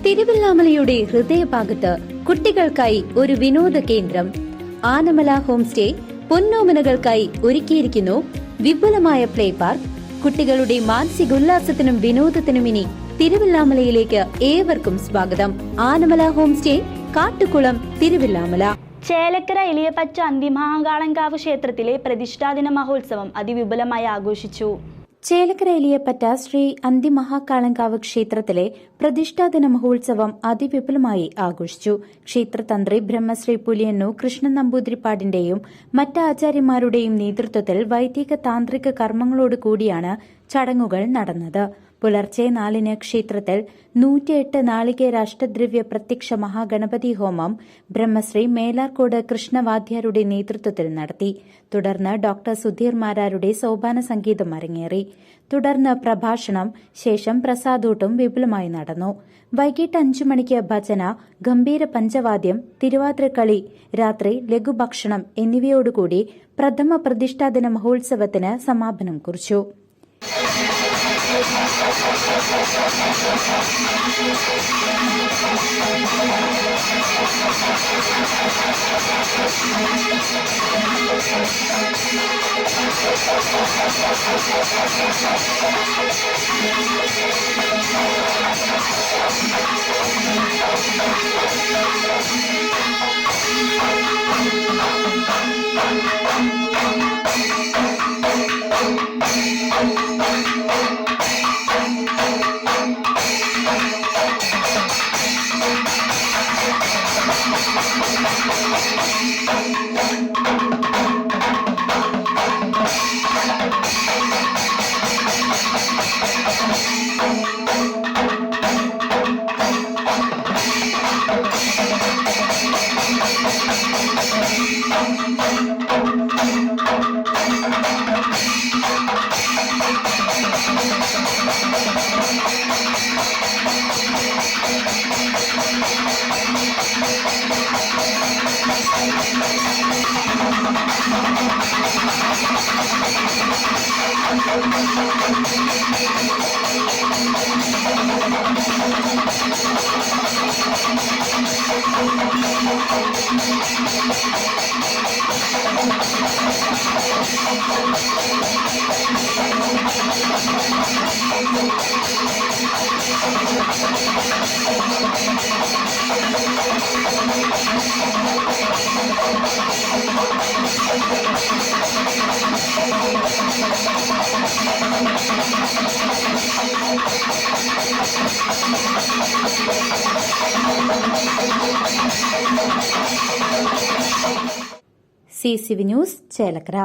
തിരുവല്ലാമലയുടെ ഹൃദയഭാഗത്ത് കുട്ടികൾക്കായി ഒരു വിനോദ കേന്ദ്രം ആനമല ഹോം സ്റ്റേ പൊന്നോമനകൾക്കായി ഒരുക്കിയിരിക്കുന്നു വിപുലമായ പ്ലേ പാർക്ക്. കുട്ടികളുടെ മാനസികോല്ലാസത്തിനും വിനോദത്തിനും ഇനി തിരുവല്ലാമലയിലേക്ക് ഏവർക്കും സ്വാഗതം. Anamala home stay, Kattukulam, Thiruvallamala. ചേലക്കര എലിയപ്പറ്റ അന്തിമഹാകാളങ്കാവ് ക്ഷേത്രത്തിലെ പ്രതിഷ്ഠാദിന മഹോത്സവം അതിവിപുലമായി ആഘോഷിച്ചു. ചേലക്കര എലിയപ്പറ്റ ശ്രീ അന്തിമഹാകാളങ്കാവ് ക്ഷേത്രത്തിലെ പ്രതിഷ്ഠാദിന മഹോത്സവം അതിവിപുലമായി ആഘോഷിച്ചു. ക്ഷേത്രതന്ത്രി ബ്രഹ്മശ്രീ പുലിയന്നൂർ കൃഷ്ണൻ നമ്പൂതിരിപ്പാടിന്റെയും മറ്റ് ആചാര്യന്മാരുടെയും നേതൃത്വത്തിൽ വൈദിക താന്ത്രിക കർമ്മങ്ങളോടുകൂടിയാണ് ചടങ്ങുകൾ നടന്നത്. പുലർച്ചെ 4-ന് ക്ഷേത്രത്തിൽ 108 നാളികേര അഷ്ടദ്രവ്യ പ്രത്യക്ഷ മഹാഗണപതി ഹോമം ബ്രഹ്മശ്രീ മേലാർക്കോട് കൃഷ്ണവാദ്യാരുടെ നേതൃത്വത്തിൽ നടത്തി. തുടർന്ന് ഡോക്ടർ സുധീർ മാരാരുടെ സോപാന സംഗീതം അരങ്ങേറി. തുടർന്ന് പ്രഭാഷണം, ശേഷം പ്രസാദൂട്ടും വിപുലമായി നടന്നു. വൈകിട്ട് 5 മണിക്ക് ഭജന, ഗംഭീര പഞ്ചവാദ്യം, തിരുവാതിരക്കളി, രാത്രി ലഘുഭക്ഷണം എന്നിവയോടുകൂടി പ്രഥമ പ്രതിഷ്ഠാദിന മഹോത്സവത്തിന് സമാപനം കുറിച്ചു. CCV news, Chelakkara.